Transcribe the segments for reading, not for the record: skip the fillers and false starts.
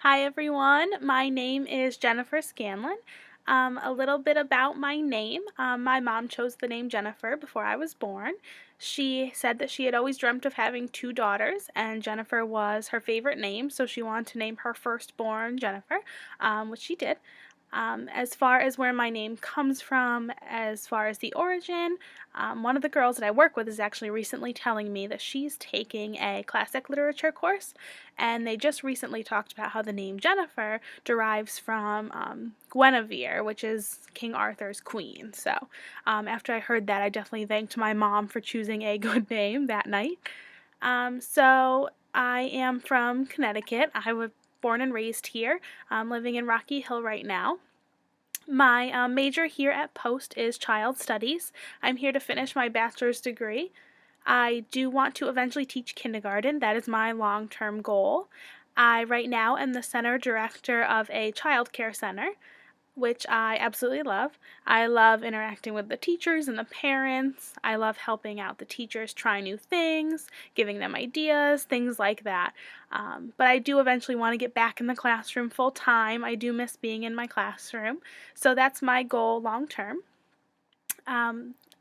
Hi everyone, my name is Jennifer Scanlon. A little bit about my name. My mom chose the name Jennifer before I was born. She said that she had always dreamt of having two daughters, and Jennifer was her favorite name, so she wanted to name her firstborn Jennifer, which she did. As far as where my name comes from, as far as the origin, one of the girls that I work with is actually recently telling me that she's taking a classic literature course, and they just recently talked about how the name Jennifer derives from Guinevere, which is King Arthur's queen. So after I heard that, I definitely thanked my mom for choosing a good name that night. So I am from Connecticut. I was born and raised here. I'm living in Rocky Hill right now. My major here at Post is Child Studies. I'm here to finish my bachelor's degree. I do want to eventually teach kindergarten. That is my long-term goal. I right now am the center director of a child care center, which I absolutely love. I love interacting with the teachers and the parents. I love helping out the teachers try new things, giving them ideas, things like that. But I do eventually want to get back in the classroom full time. I do miss being in my classroom. So that's my goal long term.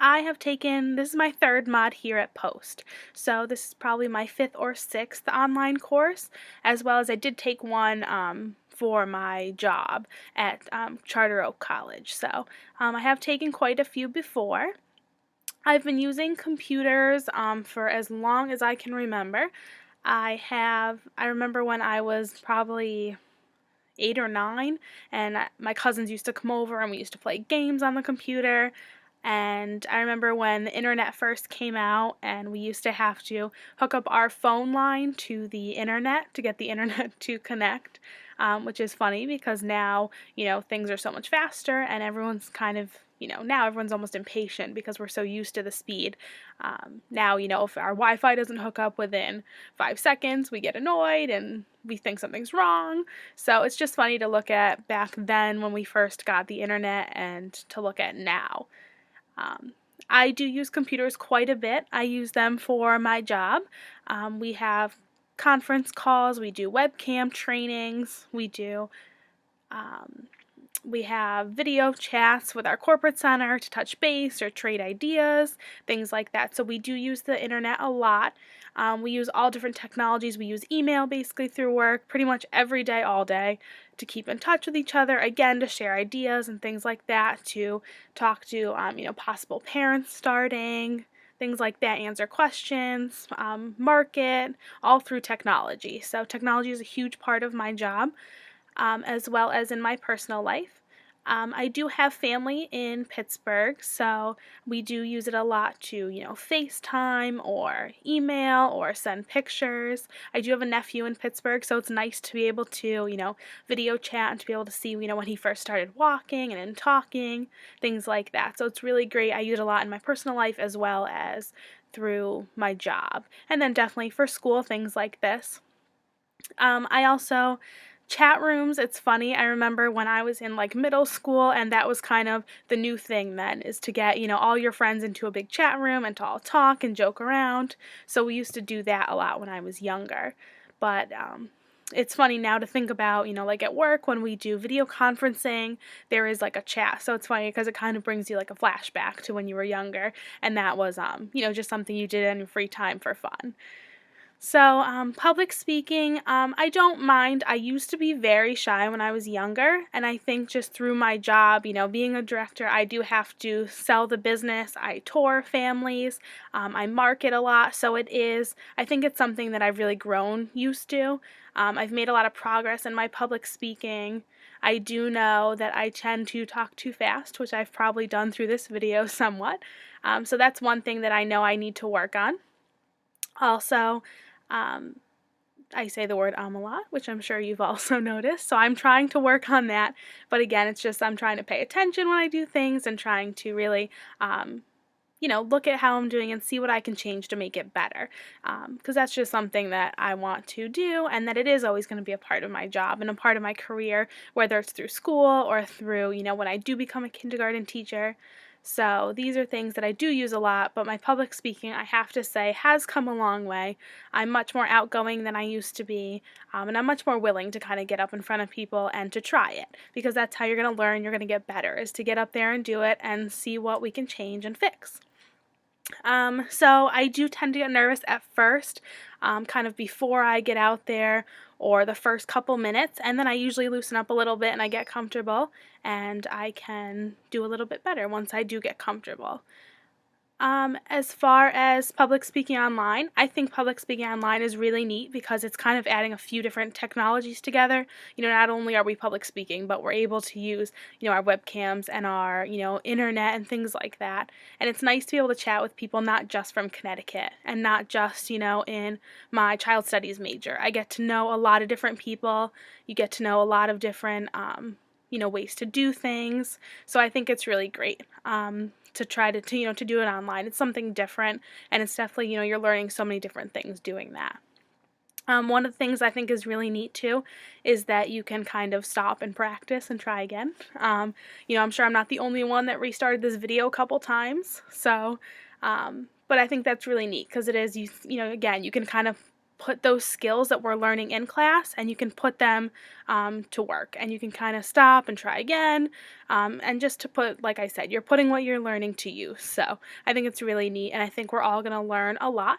I have taken, this is my third mod here at Post. So this is probably my fifth or sixth online course, as well as I did take one for my job at Charter Oak College. So I have taken quite a few before. I've been using computers for as long as I can remember. I remember when I was probably 8 or 9, and my cousins used to come over and we used to play games on the computer. And I remember when the internet first came out and we used to have to hook up our phone line to the internet to get the internet to connect, which is funny because now, things are so much faster and everyone's kind of, now everyone's almost impatient because we're so used to the speed. Now, if our Wi-Fi doesn't hook up within 5 seconds, we get annoyed and we think something's wrong. So it's just funny to look at back then when we first got the internet and to look at now. I do use computers quite a bit. I use them for my job. We have conference calls, we do webcam trainings, we have video chats with our corporate center to touch base or trade ideas, things like that. So we do use the internet a lot. We use all different technologies. We use email basically through work pretty much every day, all day, to keep in touch with each other, again, to share ideas and things like that, to talk to, possible parents starting, things like that, answer questions, market, all through technology. So technology is a huge part of my job, as well as in my personal life. I do have family in Pittsburgh, so we do use it a lot to, FaceTime or email or send pictures. I do have a nephew in Pittsburgh, so it's nice to be able to, video chat and to be able to see, when he first started walking and talking, things like that. So it's really great. I use it a lot in my personal life as well as through my job. And then definitely for school, things like this. I also chat rooms. It's funny. I remember when I was in middle school, and that was kind of the new thing then, is to get, all your friends into a big chat room and to all talk and joke around. So we used to do that a lot when I was younger. But it's funny now to think about, at work when we do video conferencing, there is a chat. So it's funny because it kind of brings you a flashback to when you were younger, and that was, just something you did in your free time for fun. So, public speaking, I don't mind. I used to be very shy when I was younger, and I think just through my job, being a director, I do have to sell the business. I tour families, I market a lot, so I think it's something that I've really grown used to. I've made a lot of progress in my public speaking. I do know that I tend to talk too fast, which I've probably done through this video somewhat. So that's one thing that I know I need to work on. Also, I say the word a lot, which I'm sure you've also noticed, so I'm trying to work on that, but again, it's just I'm trying to pay attention when I do things and trying to really, look at how I'm doing and see what I can change to make it better, because that's just something that I want to do, and that it is always going to be a part of my job and a part of my career, whether it's through school or through, when I do become a kindergarten teacher. So these are things that I do use a lot, but my public speaking, I have to say, has come a long way. I'm much more outgoing than I used to be, and I'm much more willing to kind of get up in front of people and to try it, because that's how you're going to learn, you're going to get better, is to get up there and do it and see what we can change and fix. So I do tend to get nervous at first, kind of before I get out there or the first couple minutes, and then I usually loosen up a little bit and I get comfortable and I can do a little bit better once I do get comfortable. As far as public speaking online, I think public speaking online is really neat because it's kind of adding a few different technologies together. Not only are we public speaking, but we're able to use, our webcams and our, internet and things like that. And it's nice to be able to chat with people not just from Connecticut and not just, in my child studies major. I get to know a lot of different people. You get to know a lot of different, ways to do things. So I think it's really great. To try to do it online. It's something different, and it's definitely, you're learning so many different things doing that. One of the things I think is really neat too is that you can kind of stop and practice and try again. I'm sure I'm not the only one that restarted this video a couple times, so, but I think that's really neat because it is, again, you can kind of put those skills that we're learning in class and you can put them to work, and you can kind of stop and try again, and just to put, like I said, you're putting what you're learning to use. So I think it's really neat, and I think we're all going to learn a lot.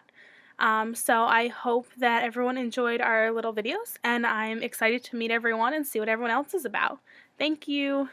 So I hope that everyone enjoyed our little videos, and I'm excited to meet everyone and see what everyone else is about. Thank you.